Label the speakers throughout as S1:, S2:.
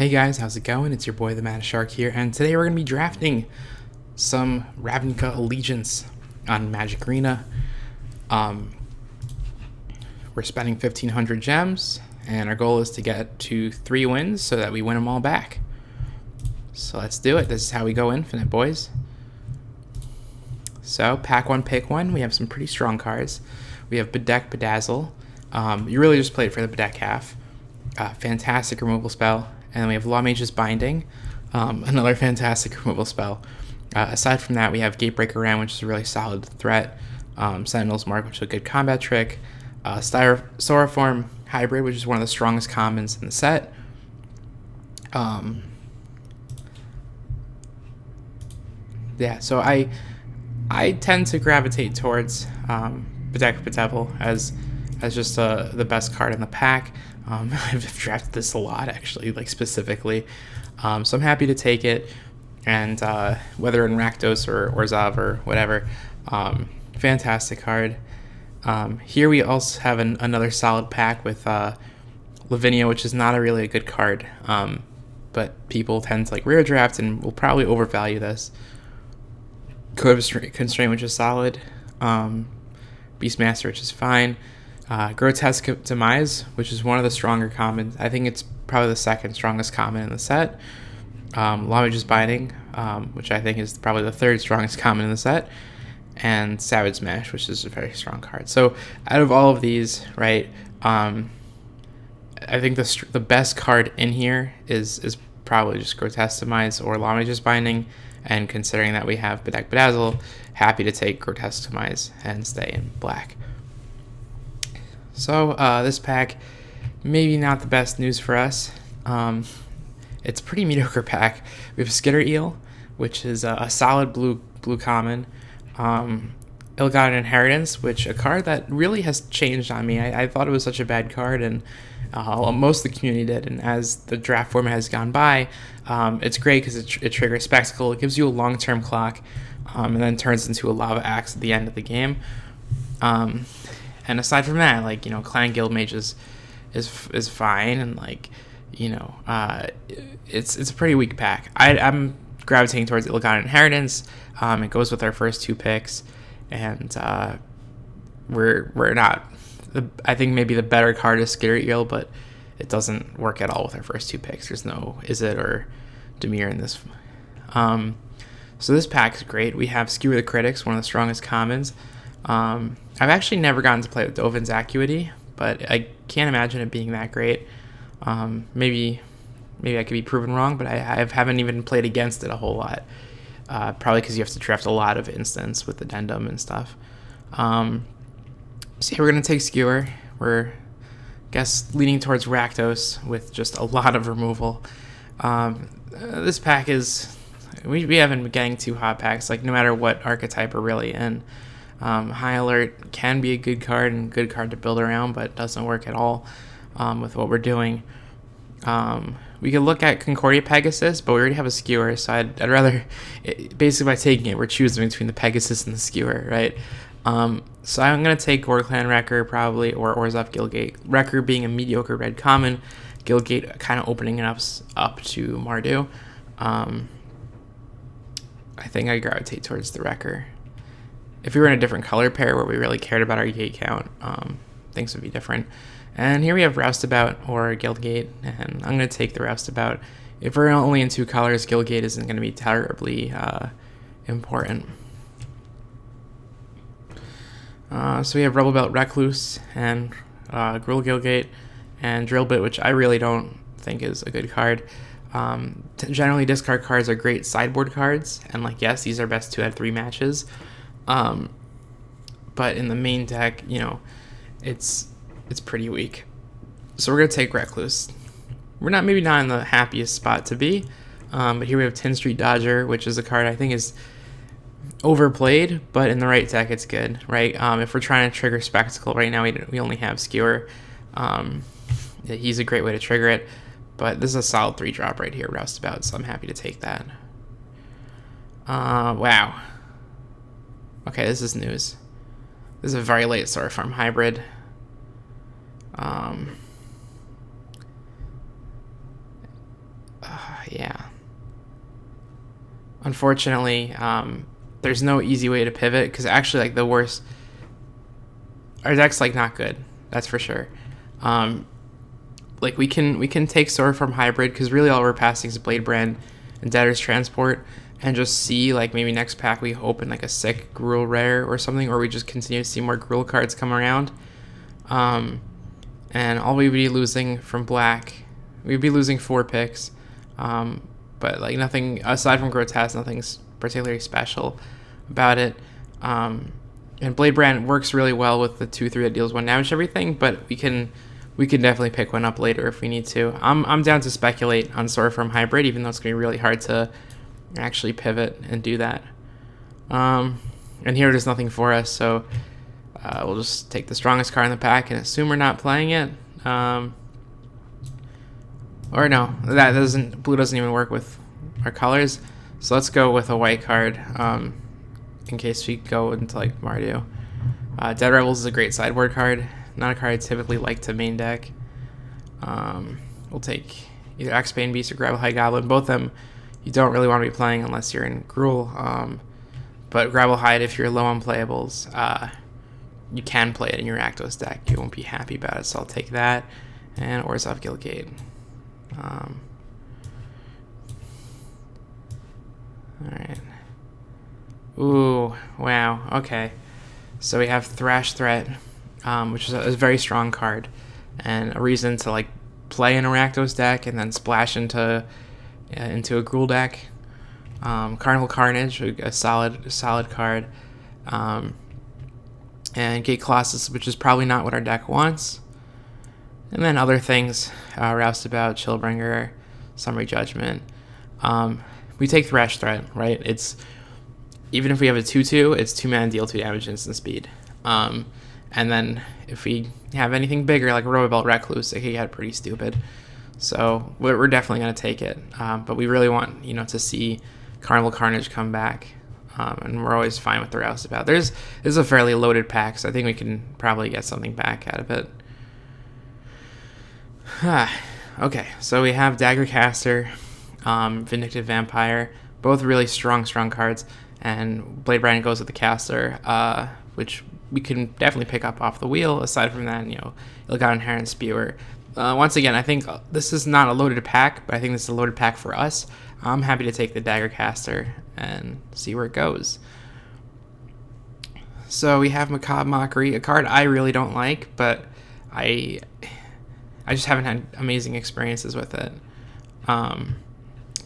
S1: Hey guys, how's it going? It's your boy the Mad Shark here, and today we're going to be drafting some Ravnica Allegiance on Magic Arena. We're spending 1,500 gems, and our goal is to get to 3 wins so that we win them all back. So let's do it. This is how we go infinite, boys. So, pack one, pick one. We have some pretty strong cards. We have Bedeck, Bedazzle. You really just play it for the Bedeck half. Fantastic removal spell. And we have Lawmage's Binding, another fantastic removal spell. Aside from that, we have Gatebreaker Ram, which is a really solid threat. Sentinel's Mark, which is a good combat trick. Styroform Hybrid, which is one of the strongest commons in the set. Yeah, so I tend to gravitate towards Bedeck Bedevil as just the best card in the pack. I've drafted this a lot, actually, like specifically. So I'm happy to take it, and whether in Rakdos or Zav or whatever, fantastic card. Here we also have another solid pack with Ravnica, which is not really a good card, but people tend to like rare draft and will probably overvalue this. Code of Constraint, which is solid. Beastmaster, which is fine. Grotesque Demise, which is one of the stronger commons. I think it's probably the second strongest common in the set. Lawmage's Binding, which I think is probably the third strongest common in the set. And Savage Smash, which is a very strong card. So out of all of these, right, I think the best card in here is probably just Grotesque Demise or Lawmage's Binding. And considering that we have Bedeck Bedazzle, happy to take Grotesque Demise and stay in black. So this pack, maybe not the best news for us. It's a pretty mediocre pack. We have Skitter Eel, which is a solid blue common. Ill-Gotten Inheritance, which a card that really has changed on me. I thought it was such a bad card, and most of the community did. And as the draft format has gone by, it's great because it triggers Spectacle. It gives you a long-term clock, and then turns into a Lava Axe at the end of the game. And aside from that, like, you know, Clan Guild Mage is fine, and like, you know, it's a pretty weak pack. I'm gravitating towards Ill-Gotten Inheritance. It goes with our first 2 picks, and we're not. I think maybe the better card is Skitter Eel, but it doesn't work at all with our first 2 picks. There's no Izzet or Dimir in this. So this pack is great. We have Skewer the Critics, one of the strongest commons. I've actually never gotten to play with Dovin's Acuity, but I can't imagine it being that great. Maybe I could be proven wrong, but I haven't even played against it a whole lot. Probably because you have to draft a lot of instants with Addendum and stuff. So yeah, we're going to take Skewer. We're, I guess, leaning towards Rakdos with just a lot of removal. This pack is... We haven't been getting 2 hot packs, like no matter what archetype we're really in. High Alert can be a good card and good card to build around, but doesn't work at all with what we're doing. We could look at Concordia Pegasus, but we already have a Skewer, so I'd rather... basically, by taking it, we're choosing between the Pegasus and the Skewer, right? So I'm going to take Gorklan Wrecker, probably, or Orzhov Guildgate. Wrecker being a mediocre red common, Guildgate kind of opening it up to Mardu. I think I gravitate towards the Wrecker. If we were in a different color pair where we really cared about our gate count, things would be different. And here we have Roustabout or Guildgate, and I'm going to take the Roustabout. If we're only in 2 colors, Guildgate isn't going to be terribly important. So we have Rebel Belt Recluse and Gruul Guildgate and Drillbit, which I really don't think is a good card. Generally, discard cards are great sideboard cards, and like, yes, these are best 2 out of 3 matches. But in the main deck, you know, it's pretty weak. So we're gonna take Recluse. We're maybe not in the happiest spot to be, but here we have 10 Street Dodger, which is a card I think is overplayed, but in the right deck it's good, right? If we're trying to trigger Spectacle right now, we only have Skewer. He's a great way to trigger it, but this is a solid 3-drop right here, Roustabout, so I'm happy to take that. Wow. Okay, this is news. This is a very late Styroform Hybrid. Yeah. Unfortunately, there's no easy way to pivot because actually, like the worst, our deck's like not good. That's for sure. Like we can take Sword from Hybrid because really all we're passing is Blade Brand and Debtor's Transport, and just see like maybe next pack we open like a sick Gruul rare or something, or we just continue to see more Gruul cards come around. And all we'd be losing from black, we'd be losing 4 picks. But like nothing aside from Grotesque, nothing's particularly special about it. And Blade Brand works really well with the 2/3 that deals 1 damage to everything, but we can definitely pick one up later if we need to. I'm down to speculate on Swordform Hybrid, even though it's gonna be really hard to actually pivot and do that. And here there's nothing for us, so we'll just take the strongest card in the pack and assume we're not playing it. Or no, blue doesn't even work with our colors. So let's go with a white card, in case we go into like Mardu. Dead Rebels is a great sideboard card. Not a card I typically like to main deck. We'll take either Axebane Beast or Gravel High Goblin. Both of them you don't really want to be playing unless you're in Gruul. But Gravel Hide, if you're low on playables, you can play it in your Rakdos deck. You won't be happy about it, so I'll take that. And Orzhov Guildgate. Alright. Ooh, wow, okay. So we have Thrash Threat, which is a very strong card, and a reason to like play in a Rakdos deck and then splash into a Gruul deck. Carnival Carnage, a solid card. And Gate Colossus, which is probably not what our deck wants. And then other things, Roustabout, Chillbringer, Summary Judgment. We take Thrash Threat, right? It's even if we have a 2/2, it's 2-mana, deal 2 damage, instant speed. And then if we have anything bigger, like Robobelt Recluse, it can get pretty stupid. So we're definitely going to take it. But we really want, to see Carnival Carnage come back. And we're always fine with the Roustabout. This is a fairly loaded pack, so I think we can probably get something back out of it. Okay, so we have Daggercaster, Vindictive Vampire, both really strong cards, and Blade Brand goes with the Caster, which we can definitely pick up off the wheel. Aside from that, Ill-Gotten Heron Spewer. Once again, I think this is not a loaded pack, but I think this is a loaded pack for us. I'm happy to take the Daggercaster and see where it goes. So we have Macabre Mockery, a card I really don't like, but I just haven't had amazing experiences with it.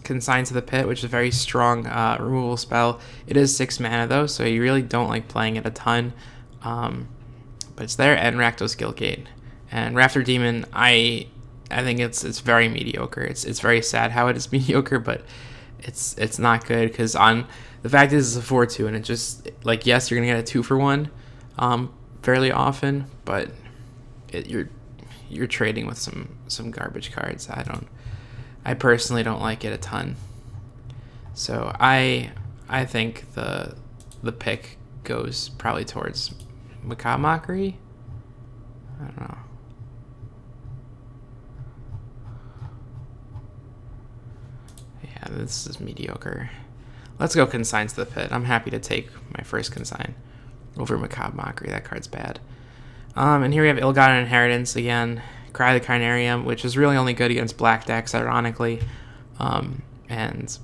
S1: Consign to the Pit, which is a very strong removal spell. It is 6 mana though, so you really don't like playing it a ton. But it's there, and Rakdos Guildgate. And Rafter Demon, I think it's very mediocre. It's very sad how it is mediocre, but it's not good because on the fact is it's a 4/2, and it just like, yes, you're gonna get a 2-for-1 fairly often, but you're trading with some garbage cards. I personally don't like it a ton. So I think the pick goes probably towards Macabre Mockery. I don't know. Yeah, this is mediocre. Let's go Consign to the Pit. I'm happy to take my first Consign over Macabre Mockery. That card's bad. And here we have Ill-Gotten Inheritance again. Cry the Carnarium, which is really only good against black decks, ironically. And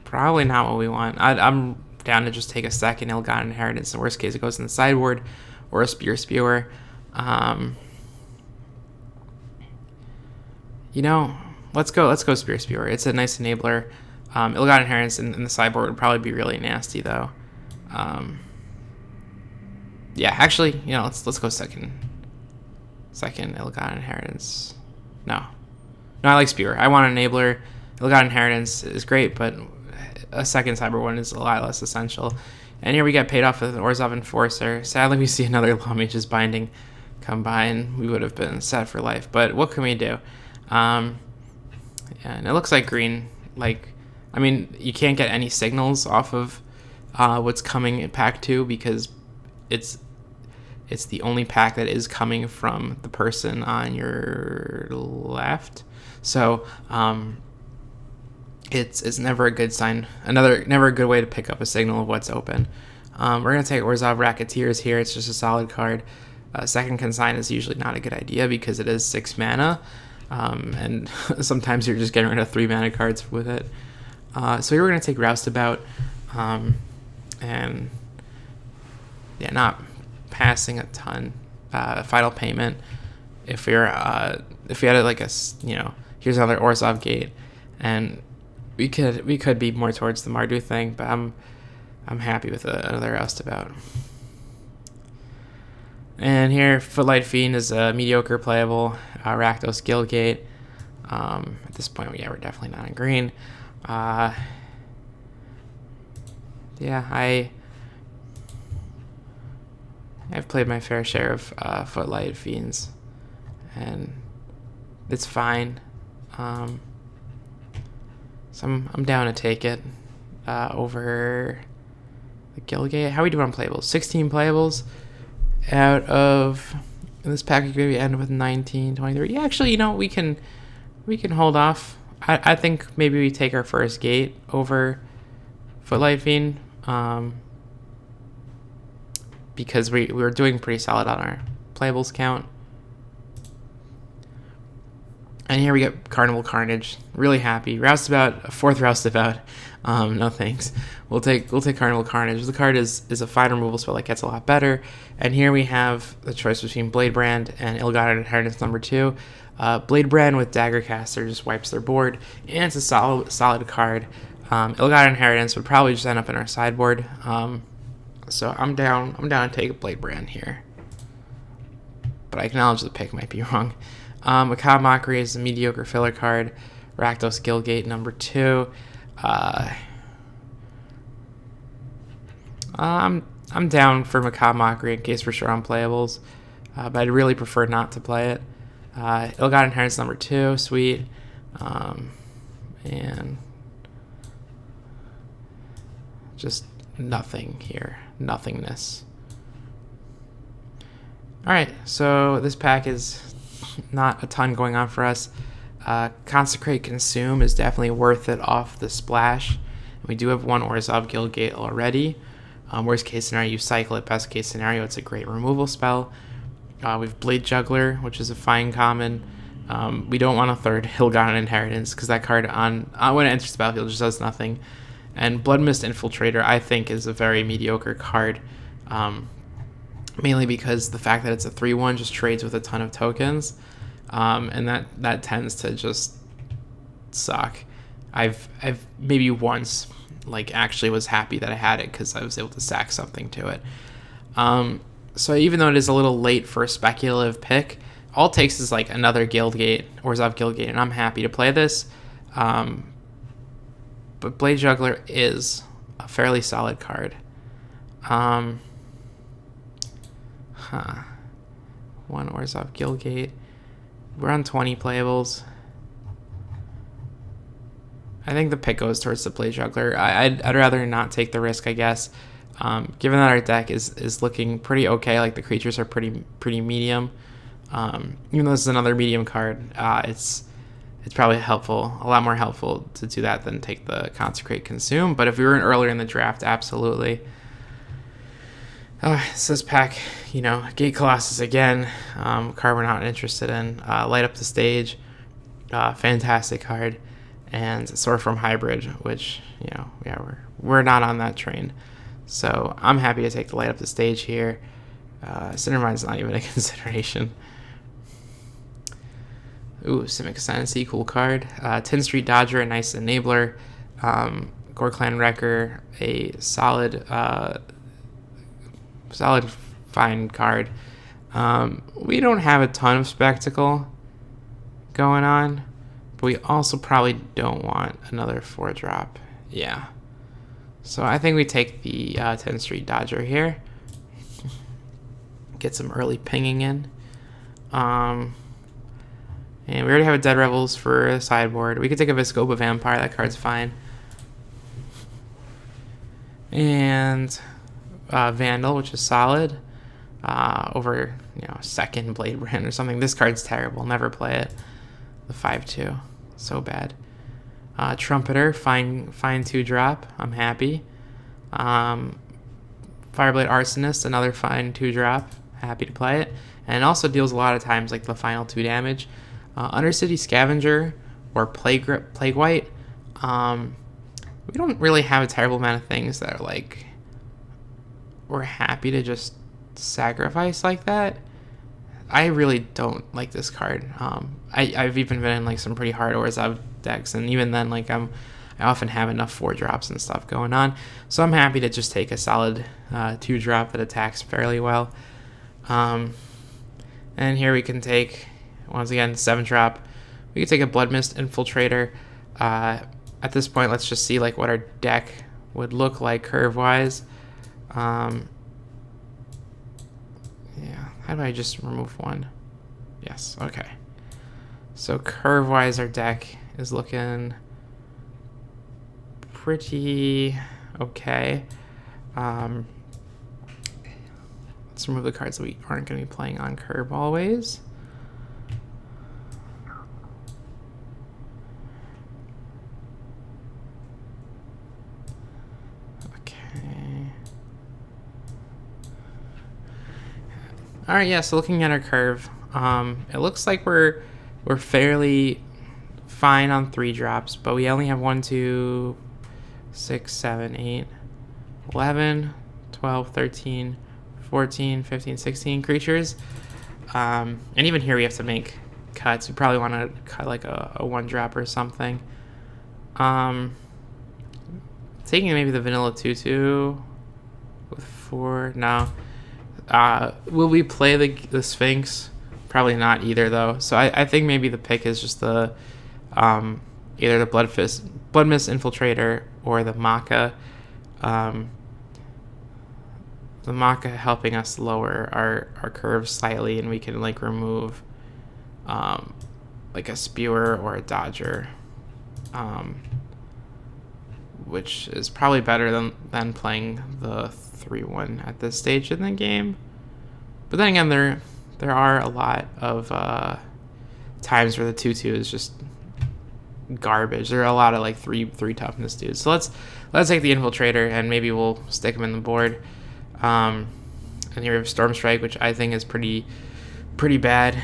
S1: probably not what we want. I'm down to just take a second Ill-Gotten Inheritance. In the worst case, it goes in the sideboard or a Spewer. Let's go Spewer. It's a nice enabler. Ill-Gotten Inheritance in the sideboard would probably be really nasty though. Yeah, actually, let's go second Ill-Gotten Inheritance. No, I like Spewer. I want an enabler. Ill-Gotten Inheritance is great, but a second cyber one is a lot less essential. And here we get paid off with an Orzhov Enforcer. Sadly, we see another Lawmage's Binding come by, and we would have been set for life. But what can we do? And it looks like green. You can't get any signals off of what's coming in pack 2 because it's the only pack that is coming from the person on your left. So it's never a good sign. Never a good way to pick up a signal of what's open. We're going to take Orzhov Racketeers here. It's just a solid card. Second Consign is usually not a good idea because it is 6 mana. And sometimes you're just getting rid of 3 mana cards with it. So here we're going to take Roustabout. And yeah, not passing a ton. Final Payment. If you had like a, here's another Orzhov Gate, and we could be more towards the Mardu thing, but I'm happy with another Roustabout. And here, Footlight Fiend is a mediocre playable Rakdos Guildgate. At this point, yeah, we're definitely not in green. Yeah, I've played my fair share of Footlight Fiends, and it's fine. So I'm down to take it over the Guildgate. How are we doing on playables? 16 playables out of this pack. Could maybe end with 19, 23. Yeah, actually, we can hold off. I think maybe we take our first gate over Footlight Fiend, because we were doing pretty solid on our playables count. And here we get Carnival Carnage. Really happy. Roustabout, a 4th Roustabout. No thanks. We'll take Carnival Carnage. The card is a fine removal spell that gets a lot better. And here we have the choice between Blade Brand and Ill-Gotten Inheritance number 2. Blade Brand with Daggercaster just wipes their board, and it's a solid card. Ill-Gotten Inheritance would probably just end up in our sideboard. So I'm down to take Blade Brand here. But I acknowledge the pick might be wrong. Macabre Mockery is a mediocre filler card. Rakdos Guildgate number 2. I'm down for Macabre Mockery in case we're sure on playables, but I'd really prefer not to play it. Ill-Gotten Inheritance number 2, sweet. And just nothing here, nothingness. Alright, so this pack is not a ton going on for us. Consecrate Consume is definitely worth it off the splash. We do have one Orzhov Guildgate already. Worst case scenario, you cycle it. Best case scenario, it's a great removal spell. We have Blade Juggler, which is a fine common. We don't want a 3rd Ill-Gotten Inheritance because that card when it enters the battlefield just does nothing. And Bloodmist Infiltrator, I think, is a very mediocre card. Mainly because the fact that it's a 3/1 just trades with a ton of tokens, and that tends to just suck. I've maybe once actually was happy that I had it because I was able to sack something to it. So even though it is a little late for a speculative pick, all it takes is another Guildgate, Orzhov Guildgate, and I'm happy to play this. But Blade Juggler is a fairly solid card. One Orzhov Guildgate. We're on 20 playables. I think the pick goes towards the Blade Juggler. I'd rather not take the risk, I guess. Given that our deck is looking pretty okay, the creatures are pretty medium. Even though this is another medium card, it's probably a lot more helpful to do that than take the Consecrate Consume. But if we were earlier in the draft, absolutely. So this pack, Gate Colossus again, card we're not interested in. Light Up the Stage, fantastic card, and Swordform Hybrid, which we're not on that train. So I'm happy to take the Light Up the Stage here. Cindermine's not even a consideration. Ooh, Simic Ascendancy, cool card. 10th Street Dodger, a nice enabler. Gore Clan Wrecker, a solid fine card. We don't have a ton of spectacle going on, but we also probably don't want another 4-drop. Yeah. So I think we take the 10th Street Dodger here. Get some early pinging in. And we already have a Dead Rebels for the sideboard. We could take a Viscopa Vampire. That card's fine. And Vandal, which is solid. Over, second Blade Brand or something. This card's terrible. Never play it. The 5/2. So bad. Trumpeter, fine 2-drop. I'm happy. Fireblade Arsonist, another fine 2-drop. Happy to play it. And it also deals a lot of times like the final 2 damage. Undercity Scavenger or Plague White. We don't really have a terrible amount of things that are like we're happy to just sacrifice like that. I really don't like this card. I've even been in like some pretty hard Orzhov decks, and even then, like I often have enough 4-drops and stuff going on, so I'm happy to just take a solid 2-drop that attacks fairly well. And here we can take, once again, 7-drop. We can take a Blood Mist Infiltrator. At this point, let's just see like what our deck would look like curve-wise. Yeah, how do I just remove one? Yes, okay. So curve-wise, our deck is looking pretty okay. Let's remove the cards that we aren't going to be playing on curve always. All right, yeah, so looking at our curve, it looks like we're fairly fine on 3-drops, but we only have 1, 2, 6, 7, 8, 11, 12, 13, 14, 15, 16 creatures. And even here we have to make cuts. We probably want to cut like a 1-drop or something. Taking maybe the vanilla 2/2 with 4, no. Will we play the Sphinx? Probably not either, though. So I think maybe the pick is just the either the Blood Mist Infiltrator or the Maca. The Maca helping us lower our curve slightly, and we can like remove like a Spewer or a Dodger, which is probably better than playing the 3/1 at this stage in the game. But then again, there are a lot of times where the 2/2 is just garbage. There are a lot of like 3 toughness dudes. So let's take the Infiltrator and maybe we'll stick him in the board. And here we have Storm Strike, which I think is pretty bad.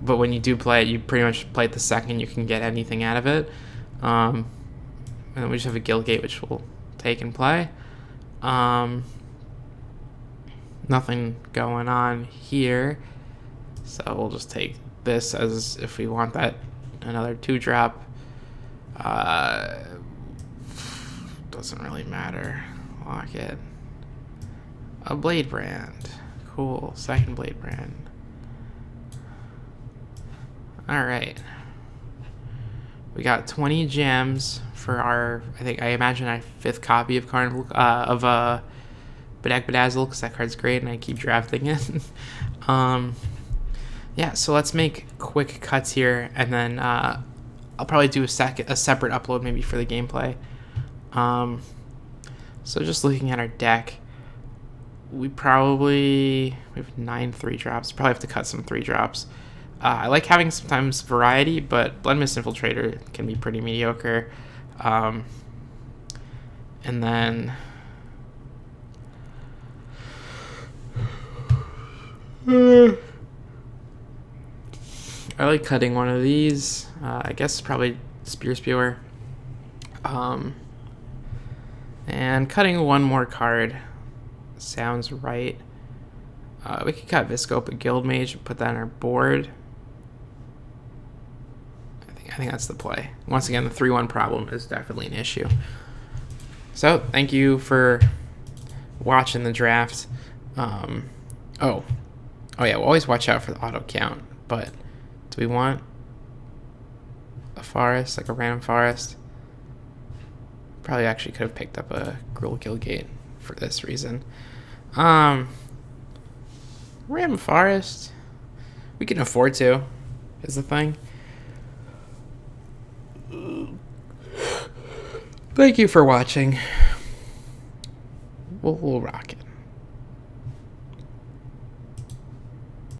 S1: But when you do play it, you pretty much play it the second you can get anything out of it. And then we just have a Guildgate, which we'll take and play. Nothing going on here, so we'll just take this as if we want that another 2-drop. Doesn't really matter. Lock it. A Blade Brand. Cool. Second Blade Brand. Alright. We got 20 gems for our, I imagine our 5th copy of Carnival, Bedag Bedazzle, because that card's great and I keep drafting it. Yeah, so let's make quick cuts here, and then I'll probably do a separate upload maybe for the gameplay. So just looking at our deck, we have 9 3-drops. Probably have to cut some 3-drops. I like having sometimes variety, but Blood Mist Infiltrator can be pretty mediocre. And then I like cutting one of these. I guess probably Spewer. And cutting one more card sounds right. We could cut Viscopa Guildmage and put that on our board. I think that's the play. Once again, the 3/1 problem is definitely an issue. So, thank you for watching the draft. Oh yeah, we'll always watch out for the auto count, but do we want a forest, like a random forest? Probably actually could have picked up a Gruul Guildgate for this reason. Random forest, we can afford to, is the thing. Thank you for watching. We'll rock it.